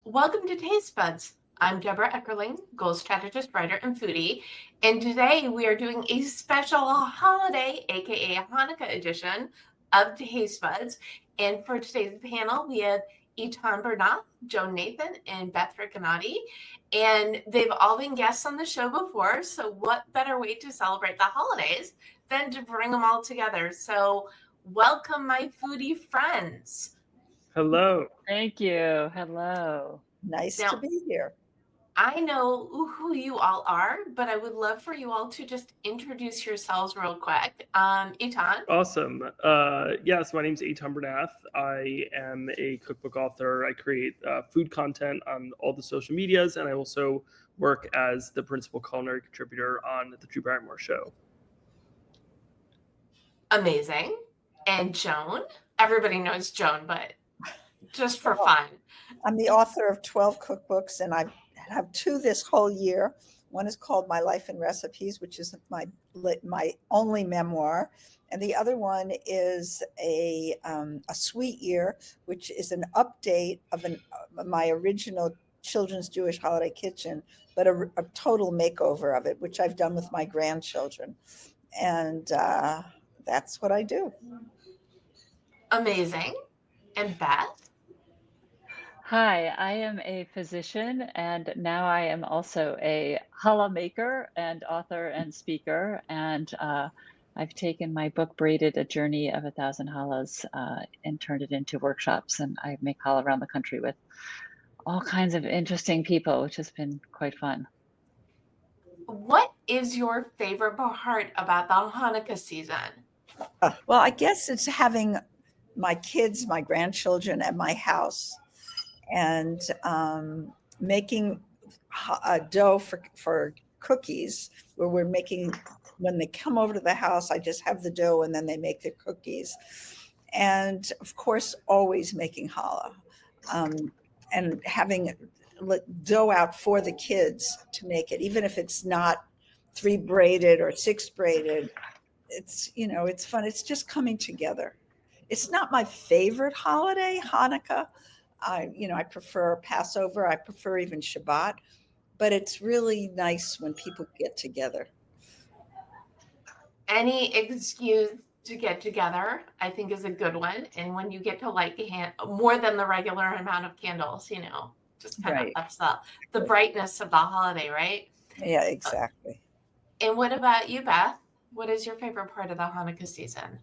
Welcome to Taste Buds. I'm Debra Eckerling, goal strategist, writer, and foodie. And today we are doing a special holiday, aka Hanukkah edition of Taste Buds. And for today's panel, we have Eitan Bernath, Joan Nathan, and Beth Ricanati. And they've all been guests on the show before. So what better way to celebrate the holidays than to bring them all together? So welcome, my foodie friends. Hello. Thank you. Hello. Nice Now, to be here. I know who you all are, but I would love for you all to just introduce yourselves real quick. Eitan. Awesome. Yes, my name's Eitan Bernath. I am a cookbook author. I create food content on all the social medias, and I also work as the principal culinary contributor on the Drew Barrymore Show. Amazing. And Joan. Everybody knows Joan, but just for fun. I'm the author of 12 cookbooks, and I have 2 this whole year. One is called My Life and Recipes, which is my only memoir, and the other one is a sweet year, which is an update of my original children's Jewish holiday kitchen, but a total makeover of it, which I've done with my grandchildren, and that's what I do. Amazing. And Beth. Hi, I am a physician, and now I am also a challah maker and author and speaker. And I've taken my book Braided, A Journey of 1,000 Challahs, and turned it into workshops. And I make challah around the country with all kinds of interesting people, which has been quite fun. What is your favorite part about the Hanukkah season? Well, I guess it's having my kids, my grandchildren at my house, and making a dough for cookies, where we're making, when they come over to the house, I just have the dough and then they make their cookies. And of course, always making challah, and having dough out for the kids to make it, even if it's not 3 braided or 6 braided. It's, it's fun. It's just coming together. It's not my favorite holiday, Hanukkah. I prefer Passover. I prefer even Shabbat, but it's really nice when people get together. Any excuse to get together, I think, is a good one. And when you get to light more than the regular amount of candles, just kind of ups the brightness of the holiday, right? Yeah, exactly. And what about you, Beth? What is your favorite part of the Hanukkah season?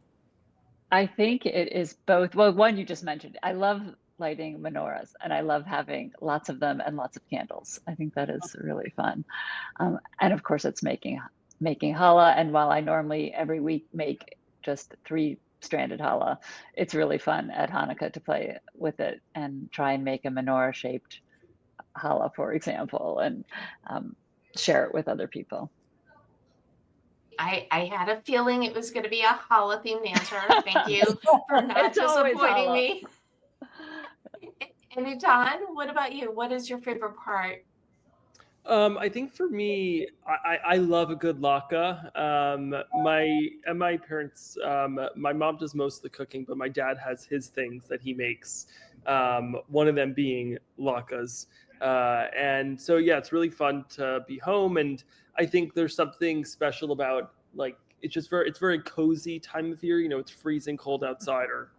I think it is both. Well, one you just mentioned. I love lighting menorahs, and I love having lots of them and lots of candles. I think that is really fun. And of course, it's making challah. And while I normally every week make just 3-stranded challah, it's really fun at Hanukkah to play with it and try and make a menorah-shaped challah, for example, and share it with other people. I had a feeling it was going to be a challah themed answer. Thank you for not disappointing me. And Eitan, what about you? What is your favorite part? I think for me, I love a good latke. My parents, my mom does most of the cooking, but my dad has his things that he makes. One of them being latkes. And so, yeah, it's really fun to be home. And I think there's something special about, like, it's very cozy time of year. It's freezing cold outside, or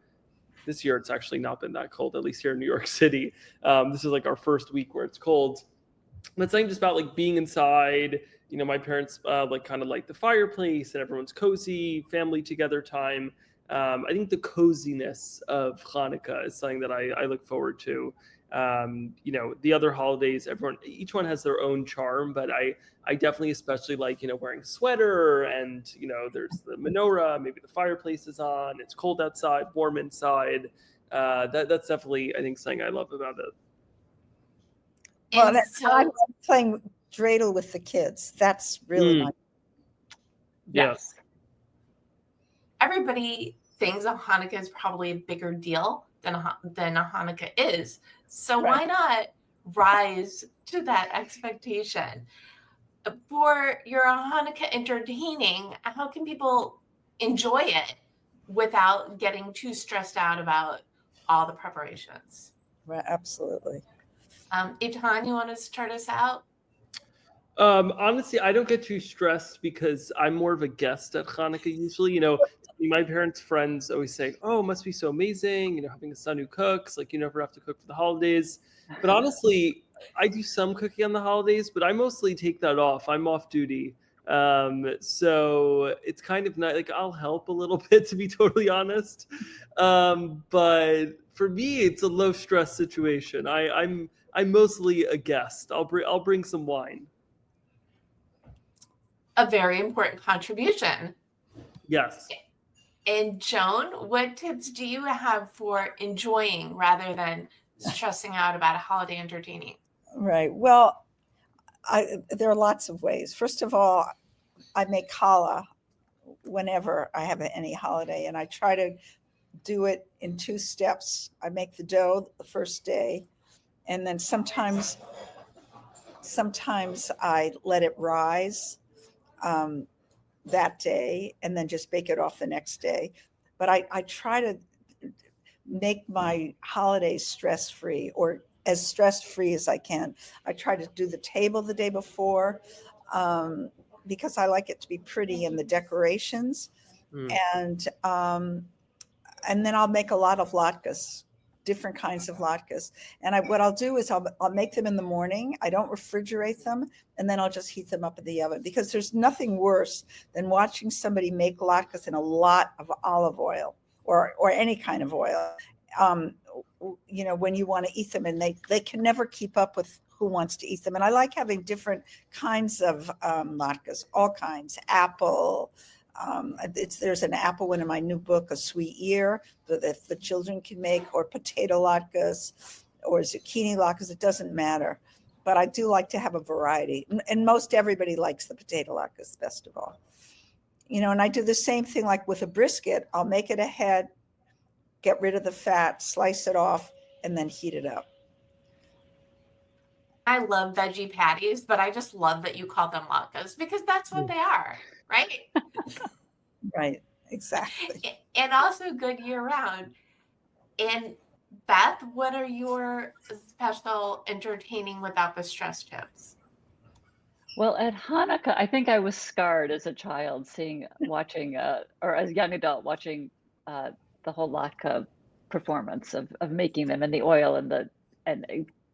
this year it's actually not been that cold, at least here in New York City. This is like our first week where it's cold. But it's something just about like being inside. My parents kind of light the fireplace and everyone's cozy, family together time. I think the coziness of Hanukkah is something that I look forward to. The other holidays, each one has their own charm, but I definitely especially like, wearing a sweater, and, there's the menorah, maybe the fireplace is on, it's cold outside, warm inside. That's definitely, I think, something I love about it. Well, I love playing dreidel with the kids. That's really nice. Yes. Everybody thinks a Hanukkah is probably a bigger deal than a Hanukkah is. So why not rise to that expectation? For your Hanukkah entertaining, how can people enjoy it without getting too stressed out about all the preparations? Right, absolutely. Eitan, you want to start us out? Honestly, I don't get too stressed because I'm more of a guest at Hanukkah usually. My parents' friends always say, "Oh, it must be so amazing, having a son who cooks. Like you never have to cook for the holidays." But honestly, I do some cooking on the holidays, but I mostly take that off. I'm off duty. So it's kind of not like I'll help a little bit, to be totally honest. But for me, it's a low stress situation. I'm mostly a guest. I'll bring some wine. A very important contribution. Yes. And Joan, what tips do you have for enjoying rather than stressing out about a holiday entertaining? Right. Well, there are lots of ways. First of all, I make challah whenever I have any holiday, and I try to do it in 2 steps. I make the dough the first day, and then sometimes I let it rise that day and then just bake it off the next day. But I try to make my holidays stress-free, or as stress-free as I can. I try to do the table the day before because I like it to be pretty in the decorations. And then I'll make a lot of latkes, different kinds of latkes. And what I'll do is I'll make them in the morning. I don't refrigerate them, and then I'll just heat them up in the oven, because there's nothing worse than watching somebody make latkes in a lot of olive oil or any kind of oil. When you want to eat them, and they can never keep up with who wants to eat them. And I like having different kinds of latkes, all kinds, apple. There's an apple one in my new book, a sweet ear, that the children can make, or potato latkes, or zucchini latkes. It doesn't matter, but I do like to have a variety. And most everybody likes the potato latkes best of all. And I do the same thing like with a brisket. I'll make it ahead, get rid of the fat, slice it off, and then heat it up. I love veggie patties, but I just love that you call them latkes, because that's what they are, right? Right, exactly. And also good year round. And Beth, what are your special entertaining without the stress tips? Well, at Hanukkah, I think I was scarred as a child watching, or as a young adult, watching the whole latke performance of making them, and the oil and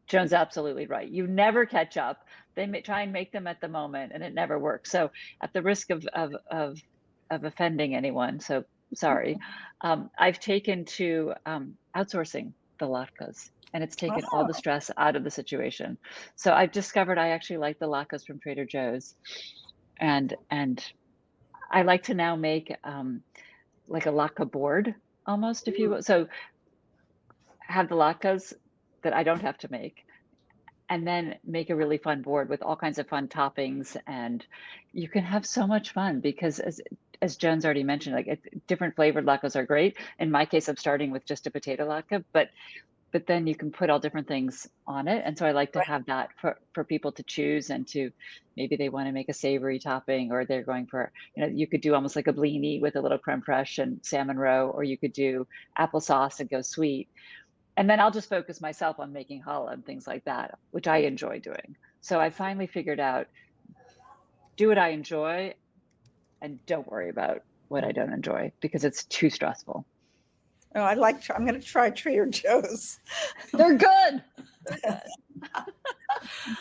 Joan's absolutely right. You never catch up. They try and make them at the moment, and it never works. So, at the risk of offending anyone, so sorry, I've taken to outsourcing the latkes. And it's taken all the stress out of the situation. So I've discovered I actually like the latkes from Trader Joe's, and I like to now make like a latke board almost, if you will. So have the latkes that I don't have to make, and then make a really fun board with all kinds of fun toppings, and you can have so much fun because as Joan's already mentioned, like different flavored latkes are great. In my case, I'm starting with just a potato latke, but then you can put all different things on it. And so I like to have that for people to choose, and to maybe they want to make a savory topping, or they're going for, you could do almost like a blini with a little creme fraiche and salmon roe, or you could do applesauce and go sweet. And then I'll just focus myself on making challah and things like that, which I enjoy doing. So I finally figured out, do what I enjoy and don't worry about what I don't enjoy, because it's too stressful. Oh, I'm going to try Trader Joe's. They're good.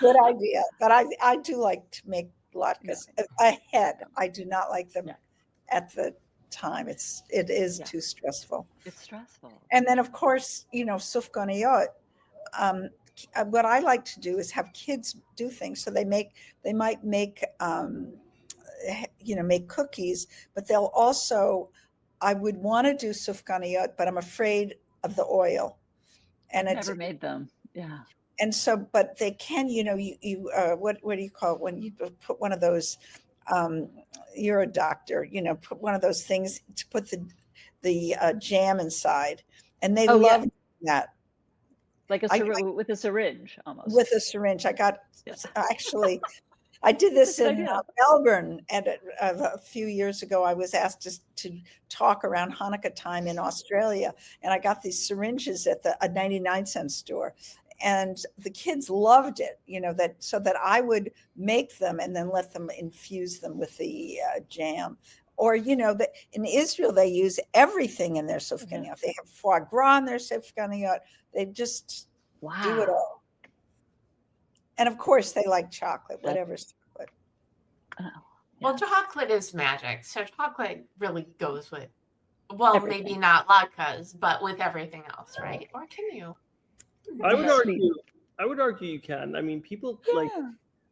Good idea. But I do like to make latkes ahead. I do not like them at the time. It is too stressful. It's stressful. And then, of course, sufganiyot. What I like to do is have kids do things. So they might make make cookies, but they'll also, I would want to do sufganiyot, but I'm afraid of the oil. And I've never made them. Yeah. And so, but they can, what do you call it when you put one of those, you're a doctor, put one of those things to put the jam inside, and they love that. Like with a syringe almost. With a syringe. Actually, I did this in Melbourne, and a few years ago, I was asked to talk around Hanukkah time in Australia, and I got these syringes at a 99-cent store, and the kids loved it, so that I would make them and then let them infuse them with the jam. Or, that in Israel, they use everything in their sufganiyot. They have foie gras in their sufganiyot. They just do it all. And of course, they like chocolate, whatever's chocolate. Well, chocolate is magic. So chocolate really goes with, well, everything. Maybe not latkes, but with everything else, right? Or can you? I would argue you can. I mean, people like,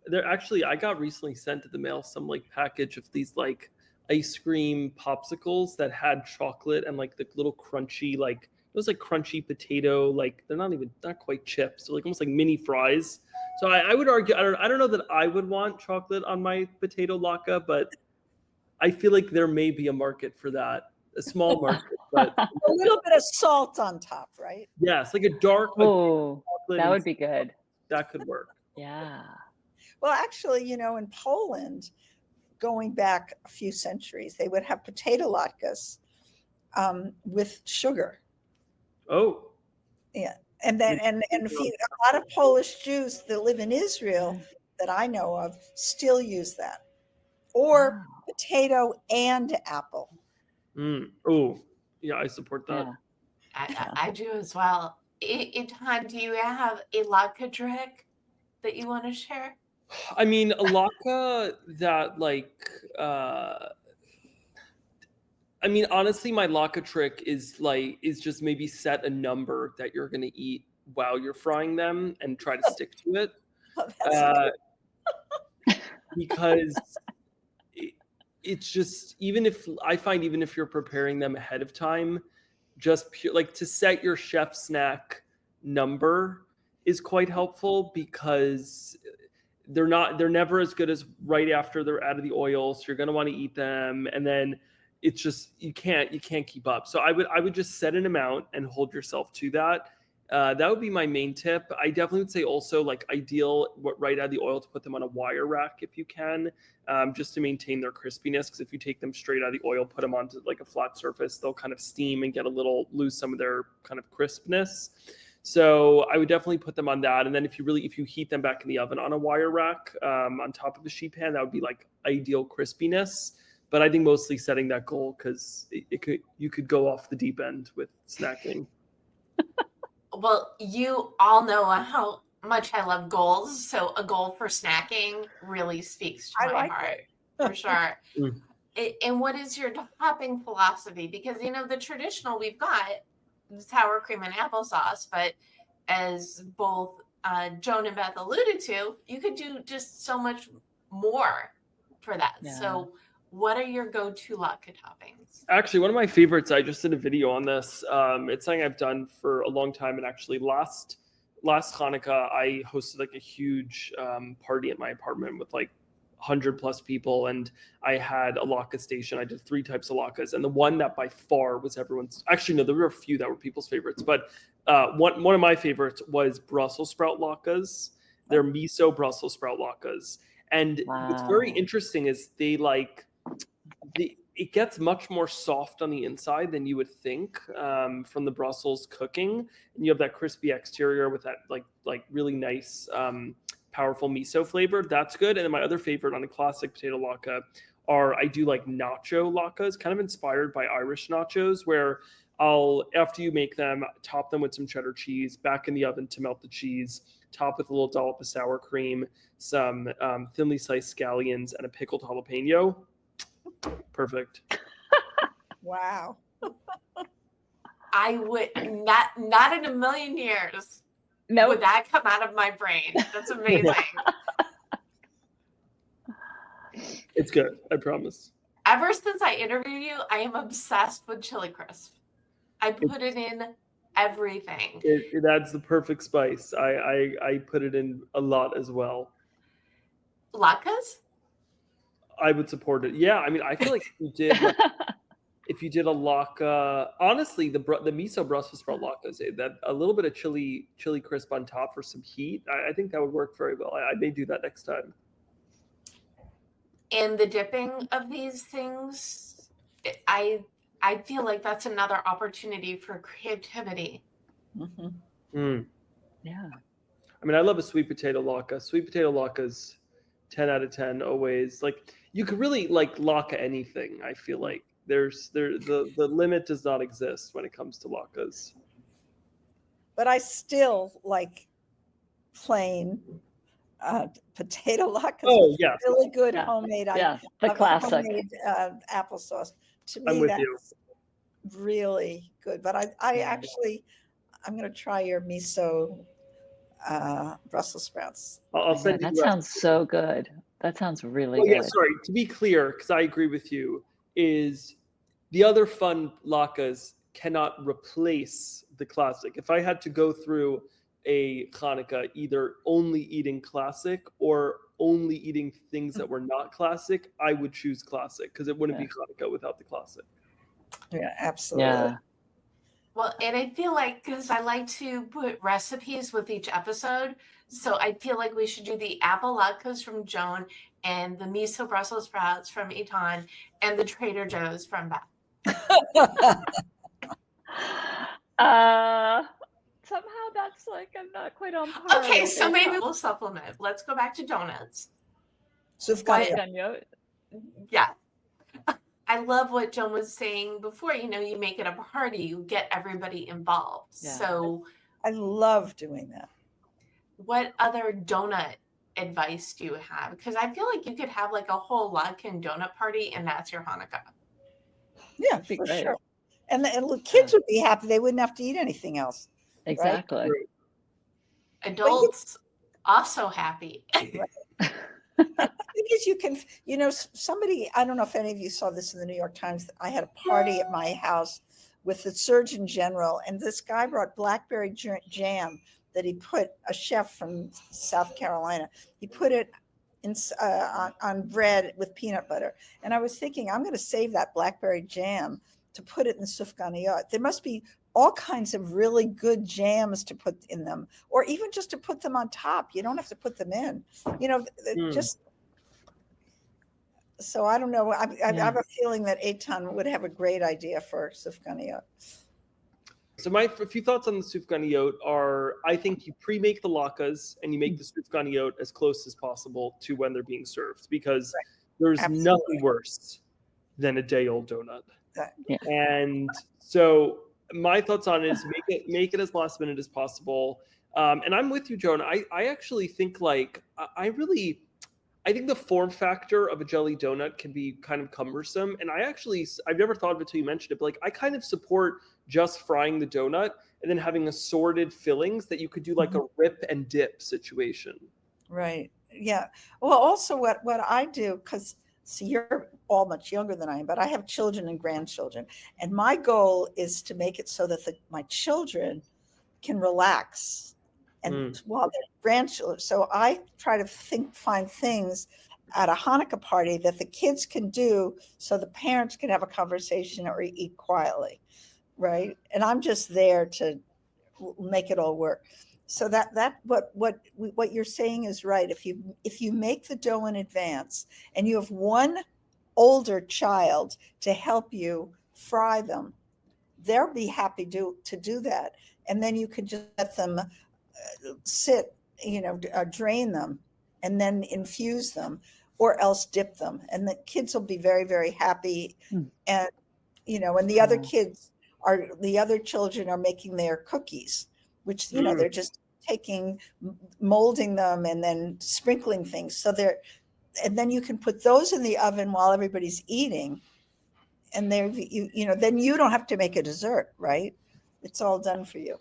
they're actually, I got recently sent to the mail some like package of these like ice cream popsicles that had chocolate and like the little crunchy, like it was like crunchy potato, like they're not quite chips, they're like almost like mini fries. So I would argue, I don't know that I would want chocolate on my potato latke, but I feel like there may be a market for that, a small market, but a little bit of salt on top, right? Yes, like a dark. Oh, that would be good. That could work. Yeah. Well, actually, in Poland, going back a few centuries, they would have potato latkes with sugar. Oh. Yeah. And then and a lot of Polish Jews that live in Israel that I know of still use that. Or potato and apple. Oh, yeah, I support that. Yeah. I do as well. Eitan, do you have a latke trick that you want to share? I mean, a latke that like, I mean, honestly, my latke trick is just maybe set a number that you're going to eat while you're frying them and try to stick to it. Because it's just, even if you're preparing them ahead of time, just like to set your chef snack number is quite helpful, because they're never as good as right after they're out of the oil. So you're going to want to eat them. And then it's just, you can't keep up. So I would just set an amount and hold yourself to that. That would be my main tip. I definitely would say also, like, ideal right out of the oil to put them on a wire rack if you can, just to maintain their crispiness. Because if you take them straight out of the oil, put them onto like a flat surface, they'll kind of steam and lose some of their kind of crispness. So I would definitely put them on that. And then if you heat them back in the oven on a wire rack on top of a sheet pan, that would be like ideal crispiness. But I think mostly setting that goal, because you could go off the deep end with snacking. Well, you all know how much I love goals. So a goal for snacking really speaks to my heart, for sure. And what is your topping philosophy? Because, the traditional we've got sour cream and applesauce, but as both Joan and Beth alluded to, you could do just so much more for that. Yeah. So what are your go-to latke toppings? Actually, one of my favorites, I just did a video on this. It's something I've done for a long time. And actually last Hanukkah, I hosted like a huge party at my apartment with like 100 plus people. And I had a latke station. I did 3 types of latkes. And the one that by far was everyone's, actually, no, there were a few that were people's favorites. But one of my favorites was Brussels sprout latkes. They're miso Brussels sprout latkes. And what's very interesting is it gets much more soft on the inside than you would think from the Brussels cooking, and you have that crispy exterior with that like really nice powerful miso flavor. That's good. And then my other favorite on a classic potato latke I do like nacho latkes, kind of inspired by Irish nachos, where after you make them, top them with some cheddar cheese, back in the oven to melt the cheese, top with a little dollop of sour cream, some thinly sliced scallions, and a pickled jalapeno. Perfect. Wow. I would not in a million years would that come out of my brain. That's amazing. It's good, I promise. Ever since I interviewed you, I am obsessed with chili crisp. I put it in everything. It adds the perfect spice. I put it in a lot as well. Latkes? I would support it. Yeah, I mean, I feel like if you did a latke, honestly, the miso Brussels sprout latkes, that a little bit of chili crisp on top for some heat, I think that would work very well. I may do that next time. And the dipping of these things, I feel like that's another opportunity for creativity. Yeah. I mean, I love a sweet potato latke. Sweet potato latke's 10 out of 10 always. Like, you could really like latke anything. I feel like the limit does not exist when it comes to latkes. But I still like plain potato latkes. Oh, yes. Really good Yeah. homemade. Yeah, the classic. Homemade applesauce. To I'm me, with that's you. really good. But I actually, I'm going to try your miso Brussels sprouts. I'll Yeah, send you that the sounds recipe. so good. That sounds really Oh, yeah, good. sorry. To be clear, because I agree with you, is the other fun latkes cannot replace the classic. If I had to go through a Hanukkah either only eating classic or only eating things that were not classic, I would choose classic because it wouldn't be Hanukkah without the classic. Yeah, absolutely. Yeah. Well, and I feel like, because I like to put recipes with each episode, so I feel like we should do the apple latkes from Joan and the miso Brussels sprouts from Eitan and the Trader Joe's from Beth. Somehow that's like, I'm not quite on par. Okay, with so it. maybe we'll supplement. Let's go back to donuts. Sufganiyot. Yeah. I love what Joan was saying before. You know, you make it a party, you get everybody involved. Yeah. So I love doing that. what other donut advice do you have? Because I feel like you could have like a whole Latke donut party and that's your Hanukkah. Yeah, That'd be for great. sure. And the kids would be happy. They wouldn't have to eat anything else. Exactly. Adults also happy. Because you can, you know, somebody, I don't know if any of you saw this in the New York Times. I had a party at my house with the Surgeon General, and this guy brought blackberry jam that he put, a chef from South Carolina, he put it in, on bread with peanut butter. And I was thinking, I'm going to save that blackberry jam to put it in sufganiyot. There must be all kinds of really good jams to put in them, or even just to put them on top. You don't have to put them in, you know, just. So I don't know. I have a feeling that Eitan would have a great idea for sufganiyot. So my few thoughts on the sufganiyot are, I think you pre-make the latkes and you make the sufganiyot as close as possible to when they're being served, because there's nothing worse than a day-old donut. Yeah. And so my thoughts on it is make it as last minute as possible. And I'm with you, Joan. I actually think like I think the form factor of a jelly donut can be kind of cumbersome. And I've never thought of it until you mentioned it, but like I kind of support just frying the donut and then having assorted fillings that you could do like a rip and dip situation. Right. Yeah. Well, also what I do, because see, you're all much younger than I am, but I have children and grandchildren. And my goal is to make it so that my children can relax. And while they're grandchildren, so I try to find things at a Hanukkah party that the kids can do so the parents can have a conversation or eat quietly, right? And I'm just there to make it all work. So what you're saying is right. If you make the dough in advance and you have one older child to help you fry them, they'll be happy to do that. And then you can just let them sit, you know, drain them and then infuse them or else dip them. And the kids will be very, very happy. And, you know, and the other children are making their cookies, which, you know, they're just molding them and then sprinkling things. So and then you can put those in the oven while everybody's eating. And you know, then you don't have to make a dessert, right? It's all done for you.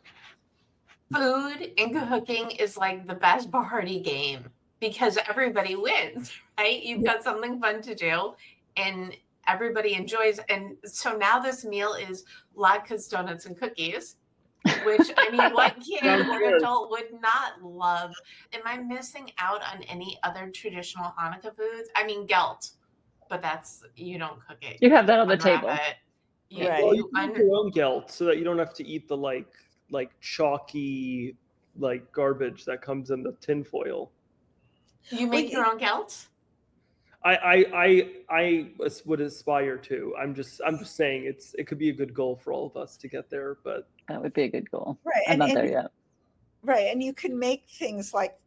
Food and cooking is like the best party game because everybody wins, right? You've got something fun to do and everybody enjoys. And so now this meal is latkes, donuts, and cookies, which, I mean, what kid or adult would not love? Am I missing out on any other traditional Hanukkah foods? I mean, gelt, but you don't cook it. You have that on the table. Well, you can make your own gelt so that you don't have to eat the like chalky like garbage that comes in the tin foil. You make your own gelt? I would aspire to. I'm just saying it could be a good goal for all of us to get there, but that would be a good goal. Right. I'm not there yet. Right. And you can make things like,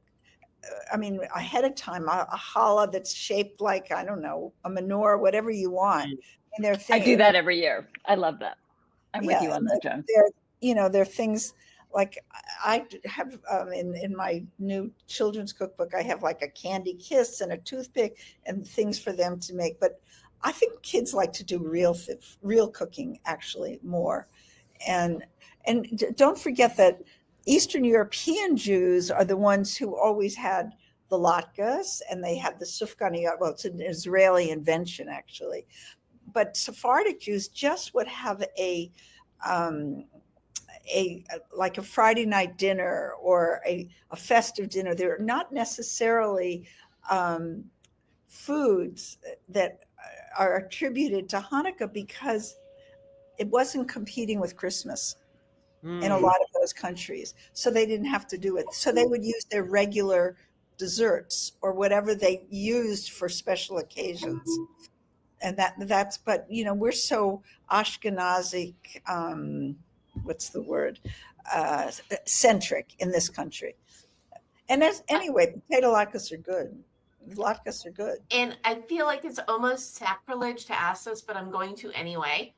I mean, ahead of time, a challah that's shaped like, I don't know, a menorah, whatever you want. And there are I things, do that every year. I love that. I'm with you on that, Joan. There are things like I have in my new children's cookbook, I have like a candy kiss and a toothpick and things for them to make. But I think kids like to do real cooking actually more. And don't forget that Eastern European Jews are the ones who always had the latkes, and they had the sufganiyot. Well, it's an Israeli invention actually, but Sephardic Jews just would have a like a Friday night dinner or a festive dinner. They're not necessarily foods that are attributed to Hanukkah because it wasn't competing with Christmas in a lot of those countries. So they didn't have to do it. So they would use their regular desserts or whatever they used for special occasions. And that's, but we're so Ashkenazic, what's the word, centric in this country. And anyway, potato latkes are good. Latkes are good. And I feel like it's almost sacrilege to ask this, but I'm going to anyway.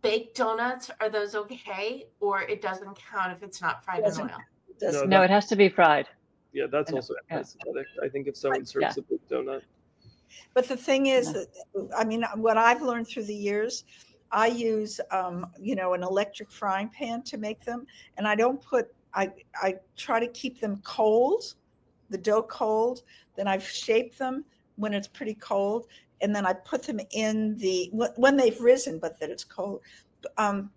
Baked donuts, are those okay? Or it doesn't count if it's not fried in oil? No, it has to be fried. Yeah, that's also anti-Semitic. I think if someone serves a baked donut. But the thing is that, I mean, what I've learned through the years, I use, an electric frying pan to make them. And I don't I try to keep them cold, the dough cold. Then I've shaped them when it's pretty cold. And then I put them in when they've risen, but that it's cold,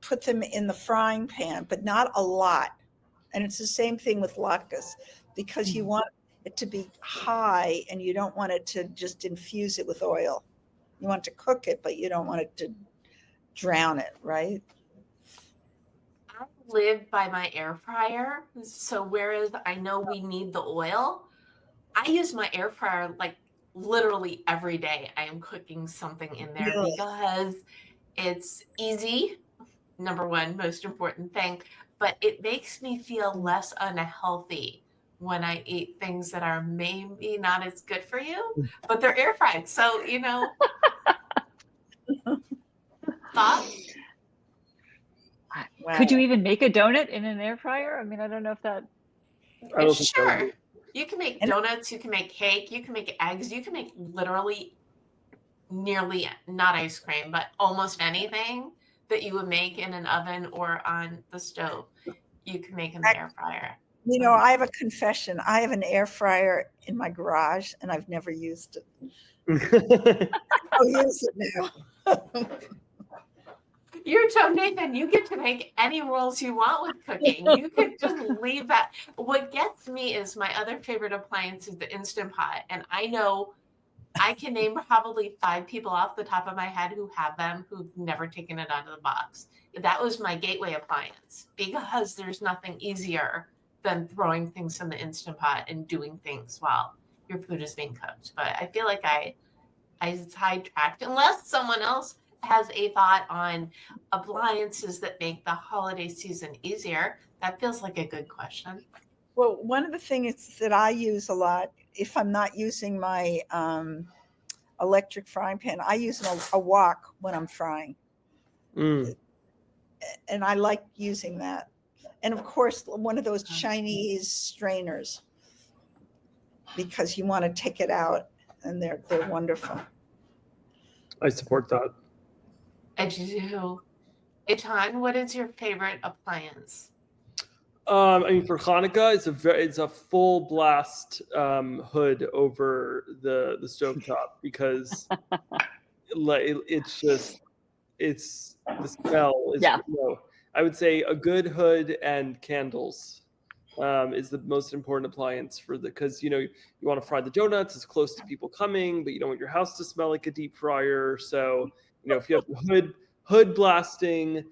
put them in the frying pan, but not a lot. And it's the same thing with latkes, because you want it to be high and you don't want it to just infuse it with oil. You want to cook it, but you don't want it to drown it, right? I live by my air fryer. So whereas I know we need the oil, I use my air fryer like literally every day. I am cooking something in there because it's easy. Number one, most important thing, but it makes me feel less unhealthy when I eat things that are maybe not as good for you, but they're air fried. So, thoughts? Wow. Could you even make a donut in an air fryer? I mean, I don't know if that. Sure. You can make donuts, you can make cake, you can make eggs, you can make literally nearly not ice cream, but almost anything that you would make in an oven or on the stove, you can make in the air fryer. I have a confession. I have an air fryer in my garage and I've never used it. I'll use it now. You're Joan Nathan. You get to make any rules you want with cooking. You could just leave that. What gets me is my other favorite appliance is the Instant Pot. And I know I can name probably 5 people off the top of my head who have them, who've never taken it out of the box. That was my gateway appliance because there's nothing easier than throwing things in the Instant Pot and doing things while your food is being cooked. But I feel like I sidetracked, unless someone else has a thought on appliances that make the holiday season easier. That feels like a good question. Well, one of the things that I use a lot, if I'm not using my electric frying pan, I use a wok when I'm frying. And I like using that. And of course, one of those Chinese strainers, because you want to take it out, and they're wonderful. I support that. I do. Eitan, what is your favorite appliance? I mean, for Hanukkah, it's a full blast hood over the stovetop because it's the smell is I would say a good hood and candles is the most important appliance because you want to fry the donuts as close to people coming, but you don't want your house to smell like a deep fryer. So if you have the hood blasting,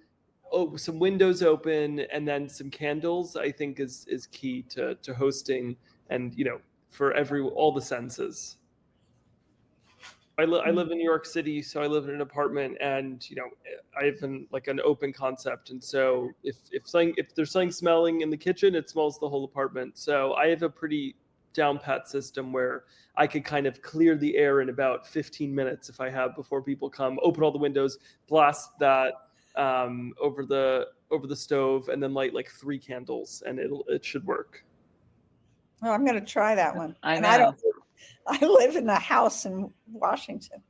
some windows open, and then some candles, I think is key to hosting and for all the senses. I live in New York City, so I live in an apartment, and I have an open concept, and so if there's something smelling in the kitchen, it smells the whole apartment. So I have a pretty down pat system where I could kind of clear the air in about 15 minutes if I have before people come. Open all the windows, blast that over the stove, and then light like 3 candles, and it should work. Oh, I'm going to try that one. I know. And I live in a house in Washington.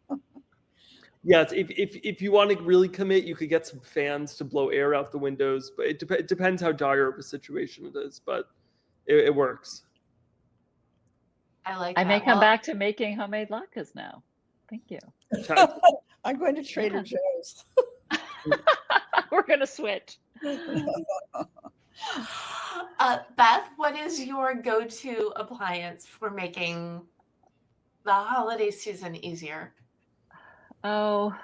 Yeah, if you want to really commit, you could get some fans to blow air out the windows, but it depends how dire of a situation it is, but it works. I like I that. may come back to making homemade latkes now. Thank you. I'm going to Trader Joe's. We're going to switch. Beth, what is your go-to appliance for making the holiday season easier? Oh,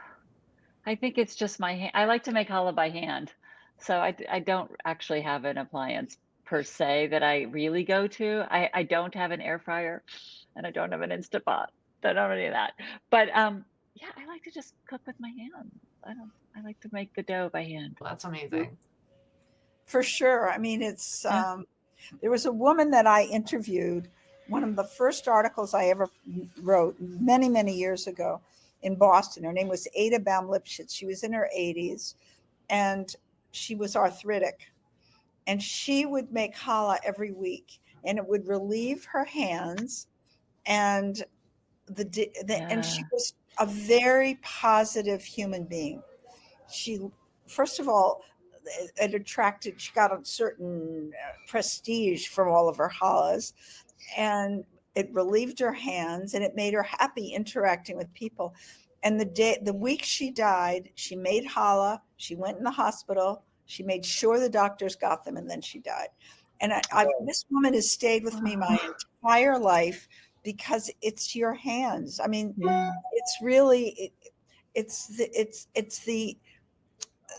I think it's just my hand. I like to make challah by hand. So I don't actually have an appliance per se that I really go to. I don't have an air fryer, and I don't have an Instant Pot. I don't have any of that. But yeah, I like to just cook with my hands. I like to make the dough by hand. Well, that's amazing. For sure. I mean, it's there was a woman that I interviewed, one of the first articles I ever wrote many, many years ago in Boston. Her name was Ada Baum-Lipschitz. She was in her 80s, and she was arthritic. And she would make challah every week, and it would relieve her hands. And and she was a very positive human being. She, first of all, she got a certain prestige from all of her challahs, and it relieved her hands, and it made her happy interacting with people. And the week she died, she made challah. She went in the hospital. She made sure the doctors got them, and then she died. And this woman has stayed with me my entire life because it's your hands. I mean, it's really it's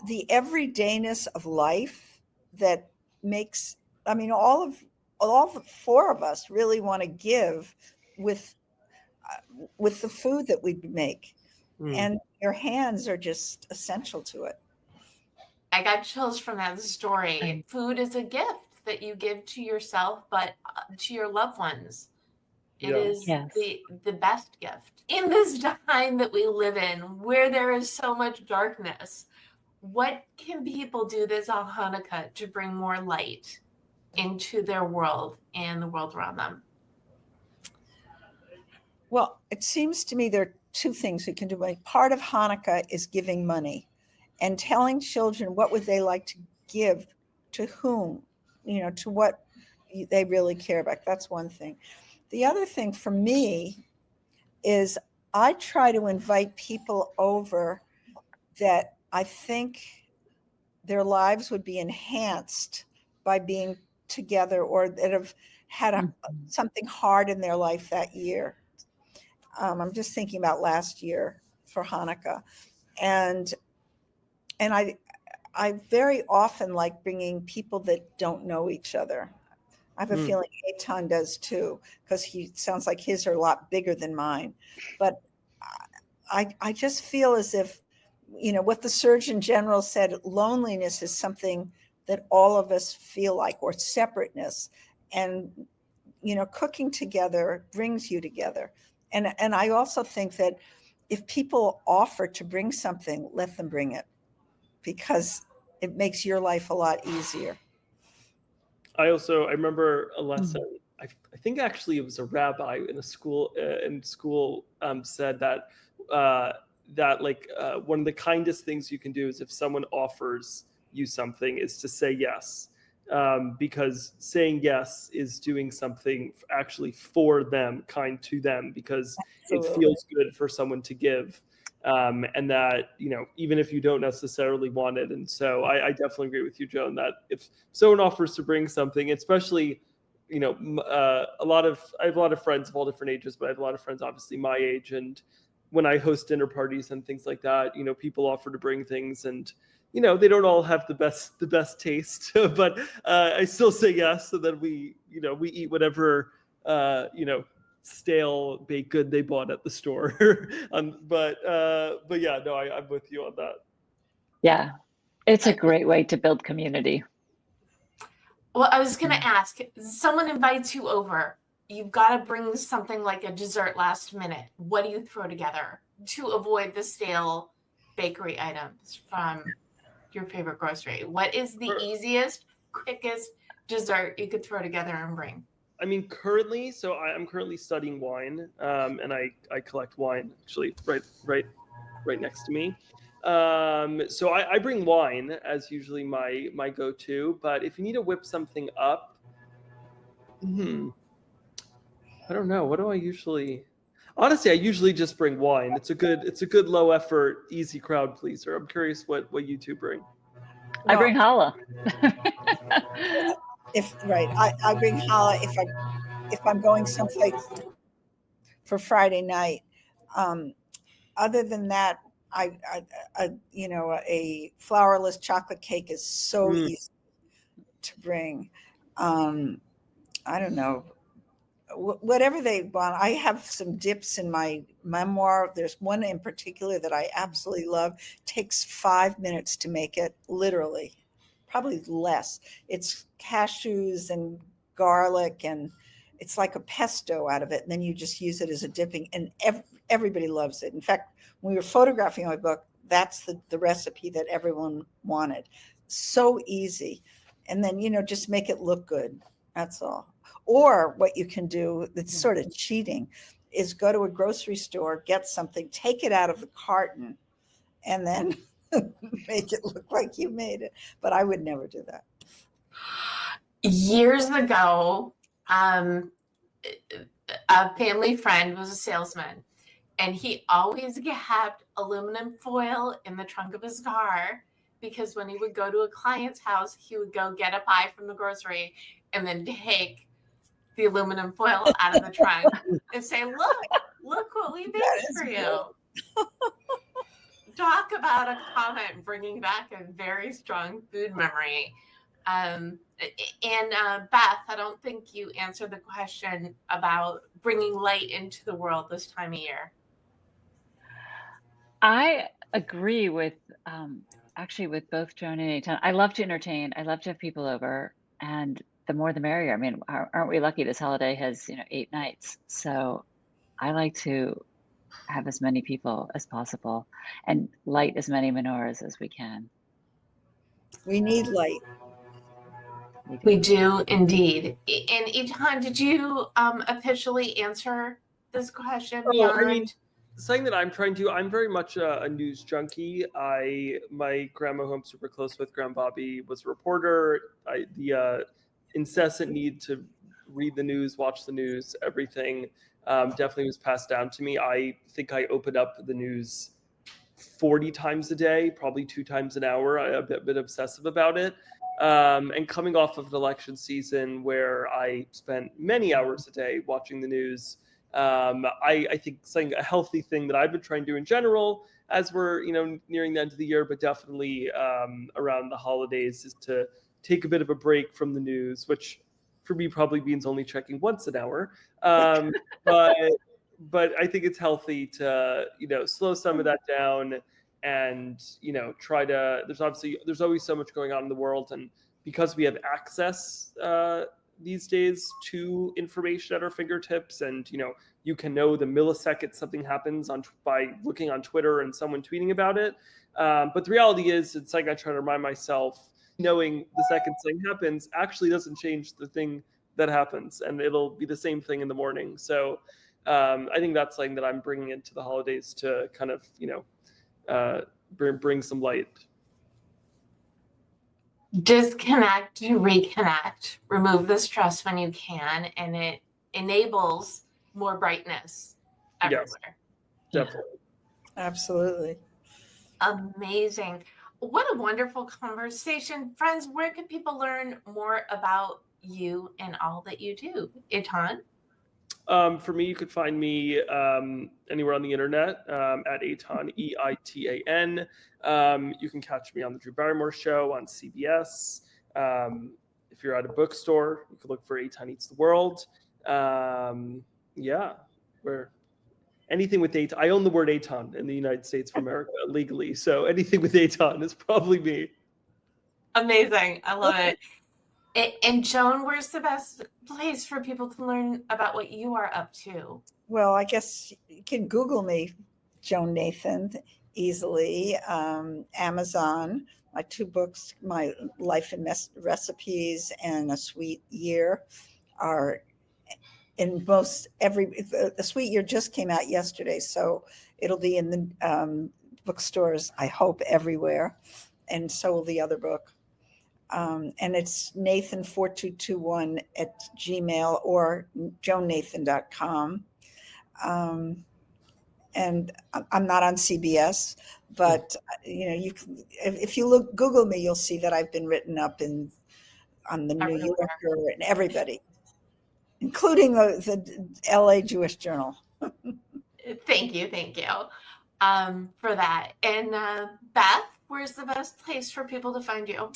the everydayness of life that makes. I mean, all the 4 of us really want to give with the food that we make, and your hands are just essential to it. I got chills from that story. Food is a gift that you give to yourself, but to your loved ones. It is the best gift. In this time that we live in, where there is so much darkness, what can people do this on Hanukkah to bring more light into their world and the world around them? Well, it seems to me there are 2 things we can do. Like, part of Hanukkah is giving money and telling children what would they like to give to whom, to what they really care about. That's one thing. The other thing for me is I try to invite people over that I think their lives would be enhanced by being together, or that have had something hard in their life that year. I'm just thinking about last year for Hanukkah. And I very often like bringing people that don't know each other. I have a feeling Eitan does too, because he sounds like his are a lot bigger than mine. But I just feel as if, what the Surgeon General said, loneliness is something that all of us feel like, or separateness. And, cooking together brings you together. And I also think that if people offer to bring something, let them bring it, because it makes your life a lot easier. I remember a lesson. I think actually it was a rabbi in school said that one of the kindest things you can do is if someone offers you something is to say yes, because saying yes is doing something actually for them, kind to them, because Absolutely. It feels good for someone to give. And that, even if you don't necessarily want it. And so I definitely agree with you, Joan, that if someone offers to bring something, especially, I have a lot of friends of all different ages, but I have a lot of friends, obviously my age. And when I host dinner parties and things like that, people offer to bring things, and, they don't all have the best taste, but I still say yes. So then we eat whatever, stale baked good they bought at the store. But yeah, no, I'm with you on that. Yeah, it's a great way to build community. Well, I was going to ask, someone invites you over. You've got to bring something like a dessert last minute. What do you throw together to avoid the stale bakery items from your favorite grocery? What is the easiest, quickest dessert you could throw together and bring? I mean, currently, so I'm currently studying wine, and I collect wine actually right next to me. So I bring wine as usually my go-to. But if you need to whip something up, I don't know. What do I usually? Honestly, I usually just bring wine. It's a good low effort, easy crowd pleaser. I'm curious what you two bring. I bring challah. I bring challah if I'm going someplace for Friday night. Other than that, a flourless chocolate cake is so easy to bring. I don't know, whatever they want. I have some dips in my memoir. There's one in particular that I absolutely love. Takes 5 minutes to make it, literally, probably less. It's cashews and garlic, and it's like a pesto out of it. And then you just use it as a dipping, and everybody loves it. In fact, when we were photographing my book, that's the recipe that everyone wanted. So easy. And then, just make it look good. That's all. Or what you can do that's sort of cheating is go to a grocery store, get something, take it out of the carton, and then make it look like you made it. But I would never do that. Years ago, a family friend was a salesman, and he always kept aluminum foil in the trunk of his car, because when he would go to a client's house, he would go get a pie from the grocery and then take the aluminum foil out of the trunk and say, look what we made for you. Talk about a comment bringing back a very strong food memory. And Beth, I don't think you answered the question about bringing light into the world this time of year. I agree with actually with both Joan and Eitan. I love to entertain. I love to have people over, and the more the merrier. I mean, aren't we lucky? This holiday has 8 nights, so I like to have as many people as possible and light as many menorahs as we can. We need light. We do indeed. And Eitan, did you officially answer this question? I mean, something that I'm trying to, I'm very much a news junkie. My grandma, who I'm super close with, Grandma Bobby, was a reporter. The incessant need to read the news, watch the news, everything definitely was passed down to me. I think I open up the news 40 times a day, probably 2 times an hour. I'm a bit obsessive about it. And coming off of an election season where I spent many hours a day watching the news, I think a healthy thing that I've been trying to do in general, as we're nearing the end of the year, but definitely around the holidays, is to take a bit of a break from the news, which for me probably means only checking once an hour. But I think it's healthy to slow some of that down and try to. There's always so much going on in the world, and because we have access these days to information at our fingertips, and you can know the millisecond something happens by looking on Twitter and someone tweeting about it. But the reality is, it's like I try to remind myself, knowing the second thing happens actually doesn't change the thing that happens, and it'll be the same thing in the morning. So I think that's something that I'm bringing into the holidays to kind of bring some light. Disconnect, reconnect, remove the stress when you can, and it enables more brightness everywhere. Yes, definitely. Absolutely. Amazing. What a wonderful conversation. Friends, where can people learn more about you and all that you do? Eitan? For me, you could find me anywhere on the internet at Eitan, EITAN. You can catch me on the Drew Barrymore Show on CBS. If you're at a bookstore, you could look for Eitan Eats the World. Yeah, where anything with Eitan. I own the word Eitan in the United States of America legally, so anything with Eitan is probably me. Amazing. I love it. And Joan, where's the best place for people to learn about what you are up to? Well, I guess you can Google me, Joan Nathan, easily. Amazon, my 2 books, my Life and Recipes and A Sweet Year, are in most every. The Sweet Year just came out yesterday, so it'll be in the bookstores, I hope, everywhere, and so will the other book. And it's Nathan4221 at Gmail or joannathan.com. And I'm not on CBS, but you can, if you Google me, you'll see that I've been written up on the New Yorker and everybody, including the LA Jewish Journal. Thank you for that. And Beth, where's the best place for people to find you?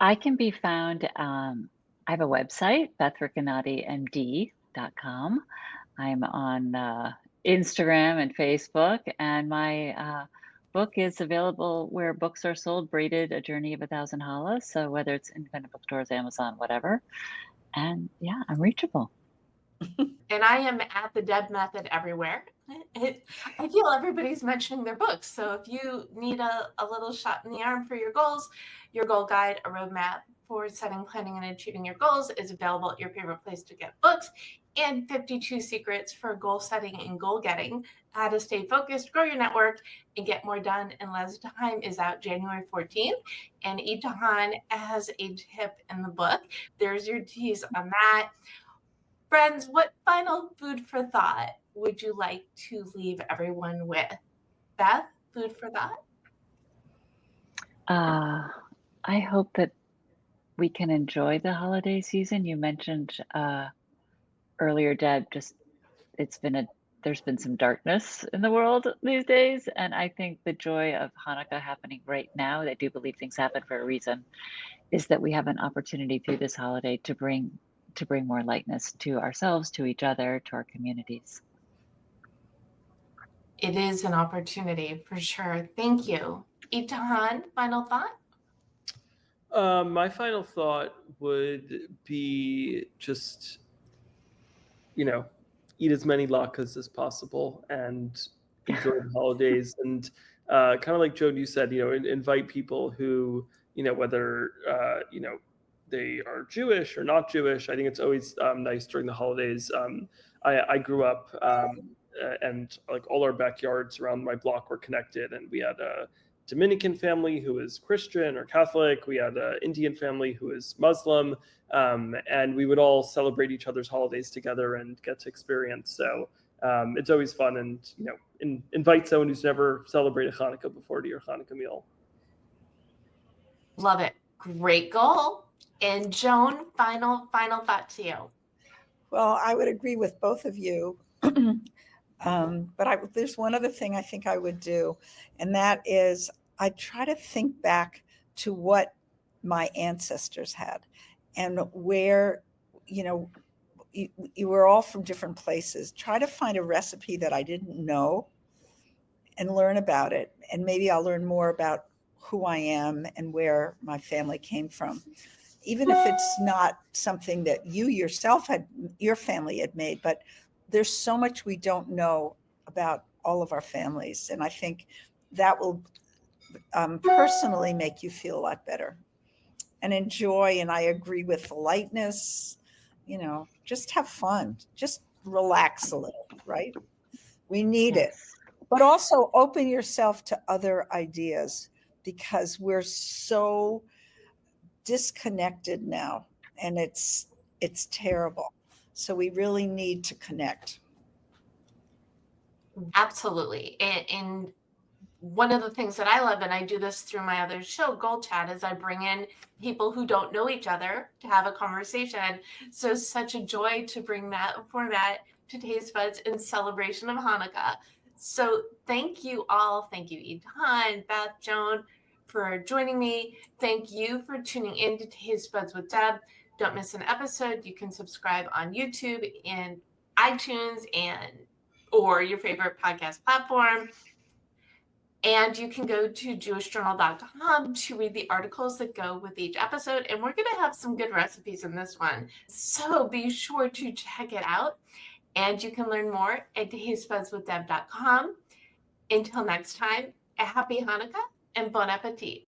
I can be found, I have a website, BethRicanatiMD.com. I'm on Instagram and Facebook, and my book is available where books are sold, Braided, A Journey of 1,000 Challahs. So whether it's independent bookstores, Amazon, whatever. And yeah, I'm reachable. And I am at the Deb Method everywhere. I feel everybody's mentioning their books. So if you need a little shot in the arm for your goals, your goal guide, a roadmap for setting, planning, and achieving your goals is available at your favorite place to get books, and 52 secrets for goal setting and goal getting, how to stay focused, grow your network, and get more done in less time is out January 14th. And Eitan has a tip in the book. There's your tease on that. Friends, what final food for thought would you like to leave everyone with? Beth, food for thought? I hope that we can enjoy the holiday season. You mentioned earlier, Deb, there's been some darkness in the world these days, and I think the joy of Hanukkah happening right now, I do believe things happen for a reason, is that we have an opportunity through this holiday to bring more lightness to ourselves, to each other, to our communities. It is an opportunity for sure. Thank you. Eitan, final thought? My final thought would be just, eat as many latkes as possible and enjoy the holidays. And kind of like Joan, you said, invite people who, whether, they are Jewish or not Jewish. I think it's always nice during the holidays. I grew up and like all our backyards around my block were connected, and we had a Dominican family who was Christian or Catholic. We had an Indian family who was Muslim, and we would all celebrate each other's holidays together and get to experience. So it's always fun, and invite someone who's never celebrated Hanukkah before to your Hanukkah meal. Love it. Great goal. And Joan, final thought to you. Well, I would agree with both of you. But there's one other thing I think I would do, and that is I try to think back to what my ancestors had and where, you were all from different places. Try to find a recipe that I didn't know and learn about it. And maybe I'll learn more about who I am and where my family came from. Even if it's not something that you yourself your family had made, but there's so much we don't know about all of our families. And I think that will personally make you feel a lot better and enjoy. And I agree with the lightness, just have fun, just relax a little, right? We need it, but also open yourself to other ideas, because we're so disconnected now, and it's terrible. So we really need to connect. Absolutely. And one of the things that I love, and I do this through my other show, Gold Chat, is I bring in people who don't know each other to have a conversation. So it's such a joy to bring that format to Taste Buds in celebration of Hanukkah. So thank you all. Thank you, Eitan, Beth, Joan, for joining me. Thank you for tuning in to Taste Buds with Deb. Don't miss an episode. You can subscribe on YouTube and iTunes or your favorite podcast platform. And you can go to jewishjournal.com to read the articles that go with each episode. And we're going to have some good recipes in this one. So be sure to check it out. And you can learn more at tastebudswithdeb.com. Until next time, a happy Hanukkah and bon appetit.